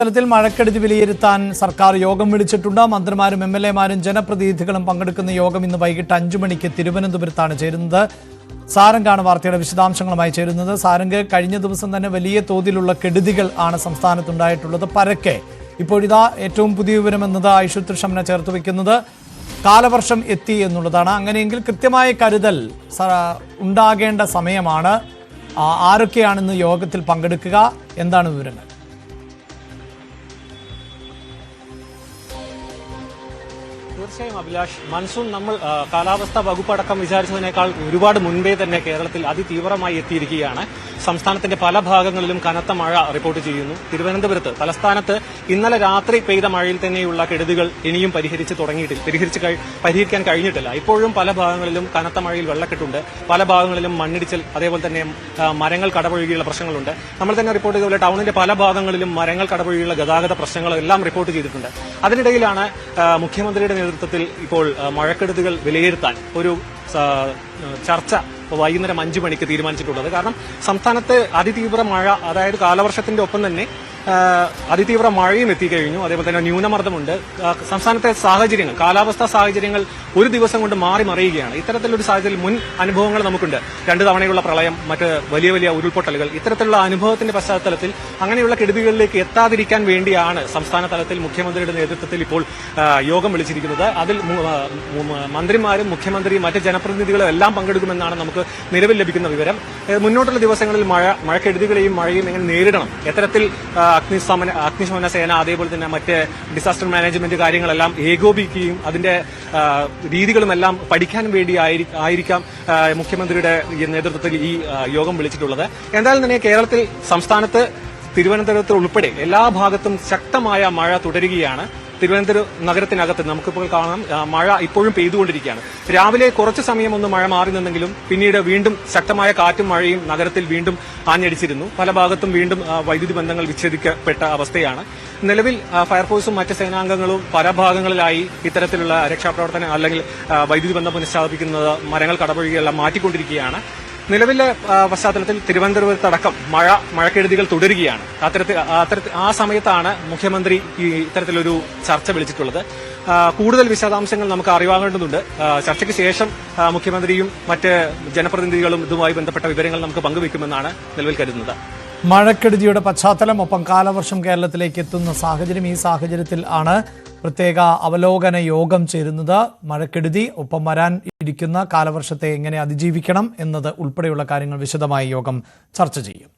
തലത്തിൽ മഴക്കെടുതി വിലയിരുത്താൻ സർക്കാർ യോഗം വിളിച്ചിട്ടുണ്ട്. മന്ത്രിമാരും എംഎൽഎമാരും ജനപ്രതിനിധികളും പങ്കെടുക്കുന്ന യോഗം ഇന്ന് വൈകിട്ട് 5 മണിക്ക് തിരുവനന്തപുരത്താണ് ചേരുന്നത്. സാരംഗാണ് വാർത്തയുടെ വിശദാംശങ്ങളുമായി ചേരുന്നത്. സാരംഗ്, കഴിഞ്ഞ ദിവസം തന്നെ വലിയ തോതിലുള്ള കെടുതികൾ ആണ് സംസ്ഥാനത്തുണ്ടായിട്ടുള്ളത് പരക്കെ. ഇപ്പോഴിതാ ഏറ്റവും പുതിയ വിവരം എന്നത് ഐഷുത്രി ഷംന ചേർത്ത് വയ്ക്കുന്നത് കാലവർഷം എത്തി എന്നുള്ളതാണ്. അങ്ങനെയെങ്കിൽ കൃത്യമായ കരുതൽ ഉണ്ടാകേണ്ട സമയമാണ്. ആരൊക്കെയാണെന്ന് യോഗത്തിൽ പങ്കെടുക്കുക, എന്താണ് വിവരങ്ങൾ? തീർച്ചയായും അഭിലാഷ്, മൺസൂൺ നമ്മൾ കാലാവസ്ഥാ വകുപ്പ് അടക്കം വിചാരിച്ചതിനേക്കാൾ ഒരുപാട് മുൻപേ തന്നെ കേരളത്തിൽ അതിതീവ്രമായി എത്തിയിരിക്കുകയാണ്. സംസ്ഥാനത്തിന്റെ പല ഭാഗങ്ങളിലും കനത്ത മഴ റിപ്പോർട്ട് ചെയ്യുന്നു. തിരുവനന്തപുരത്ത് തലസ്ഥാനത്ത് ഇന്നലെ രാത്രി പെയ്ത മഴയിൽ തന്നെയുള്ള കെടുതികൾ ഇനിയും പരിഹരിക്കാൻ കഴിഞ്ഞിട്ടില്ല. ഇപ്പോഴും പല ഭാഗങ്ങളിലും കനത്ത മഴയിൽ വെള്ളക്കെട്ടുണ്ട്. പല ഭാഗങ്ങളിലും മണ്ണിടിച്ചിൽ, അതേപോലെ തന്നെ മരങ്ങൾ കടപുഴകിയുള്ള പ്രശ്നങ്ങളുണ്ട്. നമ്മൾ തന്നെ റിപ്പോർട്ട് ചെയ്തതുപോലെ ടൗണിന്റെ പല ഭാഗങ്ങളിലും മരങ്ങൾ കടപുഴകിയുള്ള ഗതാഗത പ്രശ്നങ്ങളെല്ലാം റിപ്പോർട്ട് ചെയ്തിട്ടുണ്ട്. അതിനിടയിലാണ് മുഖ്യമന്ത്രിയുടെ നേതൃത്വത്തിൽ ഇപ്പോൾ മഴക്കെടുതികൾ വിലയിരുത്താൻ ഒരു ചർച്ച വൈകുന്നേരം 5 മണിക്ക് തീരുമാനിച്ചിട്ടുള്ളത്. കാരണം സംസ്ഥാനത്ത് അതിതീവ്ര മഴ, അതായത് കാലവർഷത്തിന്റെ ഒപ്പം തന്നെ അതിതീവ്ര മഴയും എത്തിക്കഴിഞ്ഞു. അതേപോലെ തന്നെ ന്യൂനമർദ്ദമുണ്ട്. സംസ്ഥാനത്തെ സാഹചര്യങ്ങൾ, കാലാവസ്ഥാ സാഹചര്യങ്ങൾ ഒരു ദിവസം കൊണ്ട് മാറി മറിയുകയാണ്. ഇത്തരത്തിലൊരു സാഹചര്യത്തിൽ മുൻ അനുഭവങ്ങൾ നമുക്കുണ്ട്. 2 തവണയുള്ള പ്രളയം, മറ്റ് വലിയ വലിയ ഉരുൾപൊട്ടലുകൾ. ഇത്തരത്തിലുള്ള അനുഭവത്തിന്റെ പശ്ചാത്തലത്തിൽ അങ്ങനെയുള്ള കെടുതികളിലേക്ക് എത്താതിരിക്കാൻ വേണ്ടിയാണ് സംസ്ഥാന തലത്തിൽ മുഖ്യമന്ത്രിയുടെ നേതൃത്വത്തിൽ ഇപ്പോൾ യോഗം വിളിച്ചിരിക്കുന്നത്. അതിൽ മന്ത്രിമാരും മുഖ്യമന്ത്രിയും മറ്റ് ജനപ്രതിനിധികളും എല്ലാം പങ്കെടുക്കുമെന്നാണ് നമുക്ക് നിലവിൽ ലഭിക്കുന്ന വിവരം. മുന്നോട്ടുള്ള ദിവസങ്ങളിൽ മഴക്കെടുതികളെയും മഴയും എങ്ങനെ നേരിടണം, എത്തരത്തിൽ അഗ്നിശമന സേന, അതേപോലെ തന്നെ മറ്റ് ഡിസാസ്റ്റർ മാനേജ്മെന്റ് കാര്യങ്ങളെല്ലാം ഏകോപിക്കുകയും അതിന്റെ രീതികളുമെല്ലാം പഠിക്കാൻ വേണ്ടി ആയിരിക്കാം മുഖ്യമന്ത്രിയുടെ നേതൃത്വത്തിൽ ഈ യോഗം വിളിച്ചിട്ടുള്ളത്. എന്തായാലും തന്നെ കേരളത്തിൽ, സംസ്ഥാനത്ത് തിരുവനന്തപുരത്ത് ഉൾപ്പെടെ എല്ലാ ഭാഗത്തും ശക്തമായ മഴ തുടരുകയാണ്. തിരുവനന്തപുരം നഗരത്തിനകത്ത് നമുക്കിപ്പോൾ കാണാം, മഴ ഇപ്പോഴും പെയ്തുകൊണ്ടിരിക്കുകയാണ്. രാവിലെ കുറച്ചു സമയം ഒന്ന് മഴ മാറി നിന്നെങ്കിലും പിന്നീട് വീണ്ടും ശക്തമായ കാറ്റും മഴയും നഗരത്തിൽ വീണ്ടും ആഞ്ഞടിച്ചിരുന്നു. പല ഭാഗത്തും വീണ്ടും വൈദ്യുതി ബന്ധങ്ങൾ വിച്ഛേദിക്കപ്പെട്ട അവസ്ഥയാണ്. നിലവിൽ ഫയർഫോഴ്സും മറ്റ് സേനാംഗങ്ങളും പല ഭാഗങ്ങളിലായി ഇത്തരത്തിലുള്ള രക്ഷാപ്രവർത്തനം അല്ലെങ്കിൽ വൈദ്യുതി ബന്ധം പുനഃസ്ഥാപിക്കുന്നത്, മരങ്ങൾ കടപുഴകിയെല്ലാം മാറ്റിക്കൊണ്ടിരിക്കുകയാണ്. നിലവിലെ പശ്ചാത്തലത്തിൽ തിരുവനന്തപുരത്തടക്കം മഴക്കെടുതികൾ തുടരുകയാണ്. ആ സമയത്താണ് മുഖ്യമന്ത്രി ഇത്തരത്തിലൊരു ചർച്ച വിളിച്ചിട്ടുള്ളത്. കൂടുതൽ വിശദാംശങ്ങൾ നമുക്ക് അറിവാകേണ്ടതുണ്ട്. ചർച്ചയ്ക്ക് ശേഷം മുഖ്യമന്ത്രിയും മറ്റ് ജനപ്രതിനിധികളും ഇതുമായി ബന്ധപ്പെട്ട വിവരങ്ങൾ നമുക്ക് പങ്കുവയ്ക്കുമെന്നാണ് നിലവിൽ കരുതുന്നത്. മഴക്കെടുതിയുടെ പശ്ചാത്തലം, ഒപ്പം കാലവർഷം കേരളത്തിലേക്ക് എത്തുന്ന സാഹചര്യം, ഈ സാഹചര്യത്തിൽ ആണ് പ്രത്യേക അവലോകന യോഗം ചേരുന്നത്. മഴക്കെടുതി, ഒപ്പം വരാൻ ഇരിക്കുന്ന കാലവർഷത്തെ എങ്ങനെ അതിജീവിക്കണം എന്നത് ഉൾപ്പെടെയുള്ള കാര്യങ്ങൾ വിശദമായി യോഗം ചർച്ച ചെയ്യും.